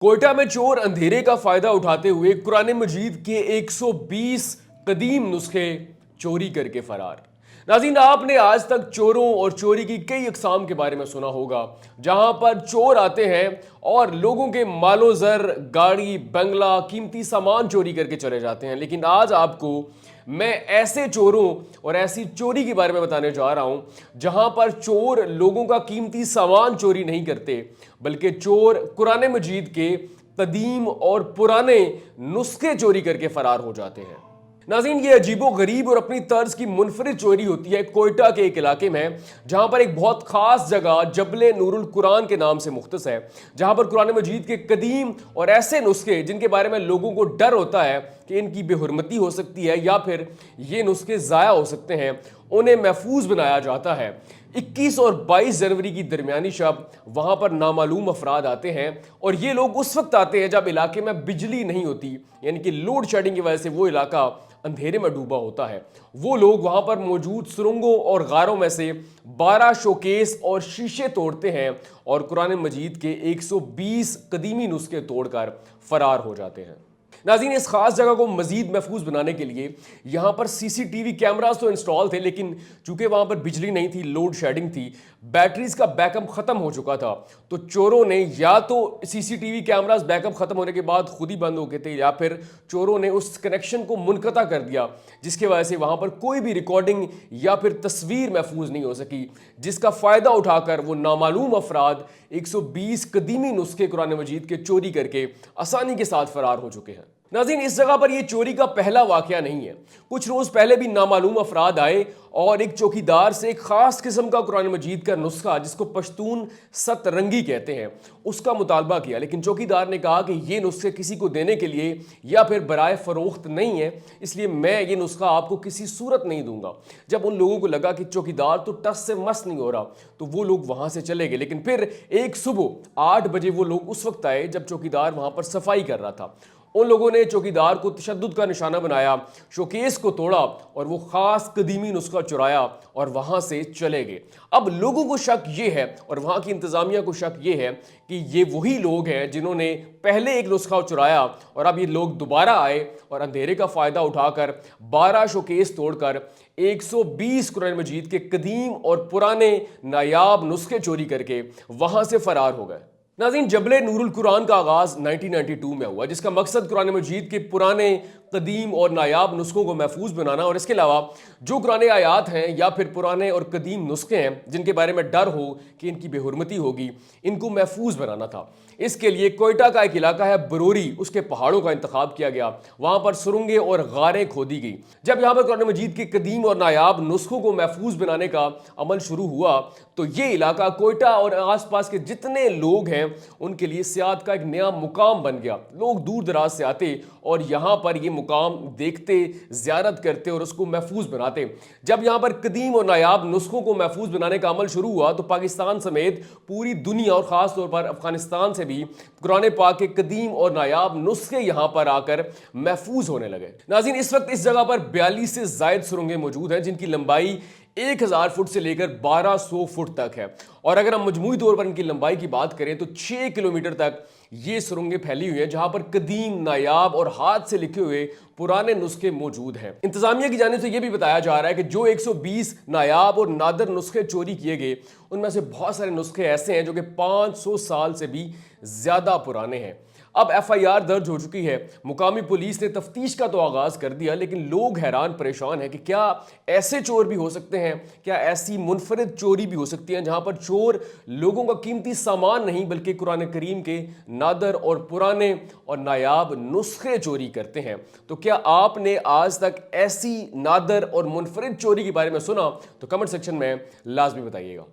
कोयटा में चोर अंधेरे का फायदा उठाते हुए कुरान मजीद के 120 कदीम नुस्खे चोरी करके फरार। नाज़रीन, आपने आज तक चोरों और चोरी की कई अक़साम के बारे में सुना होगा, जहां पर चोर आते हैं और लोगों के मालो ज़र, गाड़ी, बंगला, कीमती सामान चोरी करके चले जाते हैं। लेकिन आज आपको मैं ऐसे चोरों और ऐसी चोरी के बारे में बताने जा रहा हूं जहां पर चोर लोगों का कीमती सामान चोरी नहीं करते, बल्कि चोर कुरान मजीद के कदीम और पुराने नुस्खे चोरी करके फरार हो जाते हैं। नाज़रीन, ये अजीबो गरीब और अपनी तर्ज की मुनफरिद चोरी होती है कोयटा के एक इलाके में, जहां पर एक बहुत खास जगह जबले नूरुल कुरान के नाम से मुख्तस है, जहां पर कुरान मजीद के कदीम और ऐसे नुस्खे जिनके बारे में लोगों को डर होता है कि इनकी बेहुरमती हो सकती है या फिर ये नुस्खे ज़ाया हो सकते हैं, उन्हें महफूज बनाया जाता है। 21 और 22 जनवरी की दरमियानी शब वहां पर नामालूम अफराद आते हैं, और ये लोग उस वक्त आते हैं जब इलाके में बिजली नहीं होती, यानी कि लोड शेडिंग की वजह से वो इलाका अंधेरे में डूबा होता है। वो लोग वहां पर मौजूद सुरंगों और गारों में से 12 शोकेस और शीशे तोड़ते हैं और कुरान मजीद के 120 कदीमी नुस्खे तोड़कर फरार हो जाते हैं। नाज़रीन, इस खास जगह को मजीद महफूज बनाने के लिए यहाँ पर सीसीटीवी कैमरास तो इंस्टॉल थे, लेकिन चूंकि वहाँ पर बिजली नहीं थी, लोड शेडिंग थी, बैटरीज का बैकअप ख़त्म हो चुका था, तो चोरों ने या तो सीसीटीवी कैमरास बैकअप ख़त्म होने के बाद खुद ही बंद हो गए थे, या फिर चोरों ने उस कनेक्शन को मुनक़ता कर दिया, जिसकी वजह से वहाँ पर कोई भी रिकॉर्डिंग या फिर तस्वीर महफूज नहीं हो सकी, जिसका फ़ायदा उठाकर वो नामालूम अफराद 120 कदीमी नुस्खे कुरान मजीद के चोरी करके आसानी के साथ फरार हो चुके हैं। नाज़रीन, इस जगह पर यह चोरी का पहला वाकया नहीं है। कुछ रोज पहले भी नामालूम अफराद आए और एक चौकीदार से एक खास किस्म का कुरान मजीद का नुस्खा, जिसको पश्तून सतरंगी कहते हैं, उसका मुतालबा किया, लेकिन चौकीदार ने कहा कि ये नुस्खे किसी को देने के लिए या फिर बराए फरोख्त नहीं है, इसलिए मैं ये नुस्खा आपको किसी सूरत नहीं दूंगा। जब उन लोगों को लगा कि चौकीदार तो टस से मस नहीं हो रहा, तो वो लोग वहां से चले गए। लेकिन फिर एक सुबह 8 बजे वो लोग उस वक्त आए जब चौकीदार वहां पर सफाई कर रहा था। उन लोगों ने चौकीदार को तशद्दुद का निशाना बनाया, शोकेस को तोड़ा और वो खास कदीमी नुस्खा चुराया और वहां से चले गए। अब लोगों को शक ये है और वहां की इंतजामिया को शक ये है कि ये वही लोग हैं जिन्होंने पहले एक नुस्खा चुराया, और अब ये लोग दोबारा आए और अंधेरे का फायदा उठाकर 12 शोकेस तोड़कर 120 कुरान मजीद के कदीम और पुराने नायाब नुस्खे चोरी करके वहां से फरार हो गए। नाज़रीन, जबले नूरुल कुरान का आगाज़ 1992 में हुआ, जिसका मकसद कुरान मजीद के पुराने कदीम और नायाब नुस्खों को महफूज बनाना और इसके अलावा जो कुरानी आयात हैं या फिर पुराने और कदीम नुस्खे हैं जिनके बारे में डर हो कि इनकी बेहुरमती होगी, इनको महफूज बनाना था। इसके लिए कोयटा का एक इलाका है बरोरी, उसके पहाड़ों का इंतखाब किया गया। वहां पर सुरंगें और गारें खोदी गई। जब यहाँ पर कुरान मजीद के कदीम और नायाब नुस्खों को महफूज बनाने का अमल शुरू हुआ, तो ये इलाका कोयटा और आसपास के जितने लोग हैं उनके लिए सियाहत का एक नया मुकाम बन गया। लोग दूर दराज से आते और यहाँ पर ये मुकाम देखते, ज़ियारत करते और उसको महफूज बनाते। जब यहाँ पर कदीम और नायाब नुस्खों को महफूज बनाने का अमल शुरू हुआ, तो पाकिस्तान समेत पूरी दुनिया और ख़ास तौर पर अफगानिस्तान से भी कुरान पाक के कदीम और नायाब नुस्खे यहाँ पर आकर महफूज होने लगे। नाज़रीन, इस वक्त इस जगह पर 42 से ज़ायद सुरंगें मौजूद हैं, जिनकी लंबाई 1000 फुट से लेकर 1200 फुट तक है, और अगर हम मजमूई तौर पर इनकी लंबाई की बात करें तो 6 किलोमीटर तक ये सुरंगें फैली हुई हैं, जहां पर कदीम, नायाब और हाथ से लिखे हुए पुराने नुस्खे मौजूद हैं। इंतजामिया की जानिब से यह भी बताया जा रहा है कि जो 120 नायाब और नादर नुस्खे चोरी किए गए, उनमें से बहुत सारे नुस्खे ऐसे हैं जो कि 500 साल से भी ज्यादा पुराने हैं। अब FIR दर्ज हो चुकी है, मुकामी पुलिस ने तफ्तीश का तो आगाज कर दिया, लेकिन लोग हैरान परेशान हैं कि क्या ऐसे चोर भी हो सकते हैं, क्या ऐसी मुनफरिद चोरी भी हो सकती है जहां पर चोर लोगों का कीमती सामान नहीं बल्कि कुरान करीम के नादर और पुराने और नायाब नुस्खे चोरी करते हैं। तो क्या आपने आज तक ऐसी नादर और मुनफरिद चोरी के बारे में सुना? तो कमेंट सेक्शन में लाजमी बताइएगा।